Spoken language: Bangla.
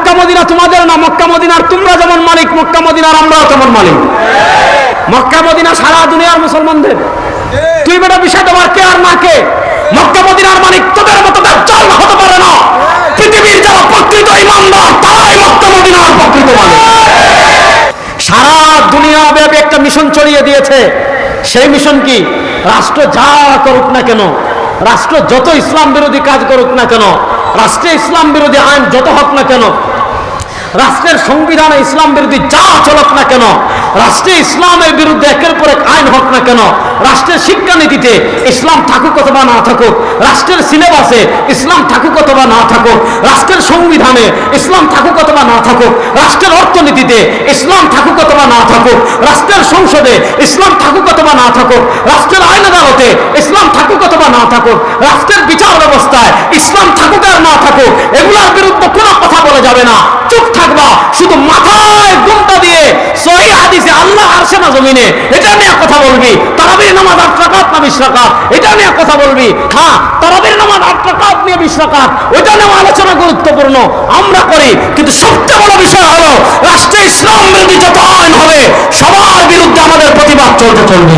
মক্কা মদিনা তোমাদের না, মক্কা মদিনার তোমরা যেমন মালিক, মক্কা মদিনার আমরাও তেমন মালিক। মক্কা মদিনা সারা দুনিয়ার মুসলমানদের। তুই বেটা বিষয় তোমার কে আর না কে? মক্কা মদিনার মালিক তোদের মতো দাজ্জাল হতে পারে না। পৃথিবীর যারা প্রকৃত ঈমানদার তারাই মক্কা মদিনার প্রকৃত মালিক। সারা দুনিয়া ব্যাপী একটা মিশন ছড়িয়ে দিয়েছে। সেই মিশন কি? রাষ্ট্র যা করুক না কেন, রাষ্ট্র যত ইসলাম বিরোধী কাজ করুক না কেন, রাষ্ট্রে ইসলাম বিরোধী আইন যত হোক না কেন, রাষ্ট্রের সংবিধানে ইসলাম বিরোধী যা চলক না কেন, রাষ্ট্রে ইসলামের বিরুদ্ধে একের পর এক আইন হোক না কেন, রাষ্ট্রের শিক্ষানীতিতে ইসলাম থাকুক অথবা না থাকুক, রাষ্ট্রের সিলেবাসে ইসলাম থাকুক অথবা না থাকুক, রাষ্ট্রের সংবিধানে ইসলাম থাকুক অথবা না থাকুক, রাষ্ট্রের অর্থনীতিতে ইসলাম থাকুক অথবা না থাকুক, রাষ্ট্রের সংসদে ইসলাম থাকুক অথবা না থাকুক, রাষ্ট্রের আইন আদালতে ইসলাম থাকুক অথবা না থাকুক, রাষ্ট্রের বিচার ব্যবস্থায় ইসলাম থাকুক আর না থাকুক, এগুলোর বিরুদ্ধে কোনো কথা বলা যাবে না। চুপ থাকবা, শুধু মাথায় ঘুমটা দিয়ে সহিহ হাদিসে আল্লাহ আরশে না জমিনে এটা নিয়ে কথা বলবি। তারাবির নামাজ 8 রাকাত না 20 রাকাত এটা নিয়ে কথা বলবি। হ্যাঁ, তারাবির নামাজ 8 রাকাত নিয়ে 20 রাকাত ওইটা নিয়ে আলোচনা গুরুত্বপূর্ণ, আমরা করি। কিন্তু সবচেয়ে বড় বিষয় হলো রাষ্ট্রে ইসলাম বিরোধী যত আইন হবে সবার বিরুদ্ধে আমাদের প্রতিবাদ চলতে চলবে।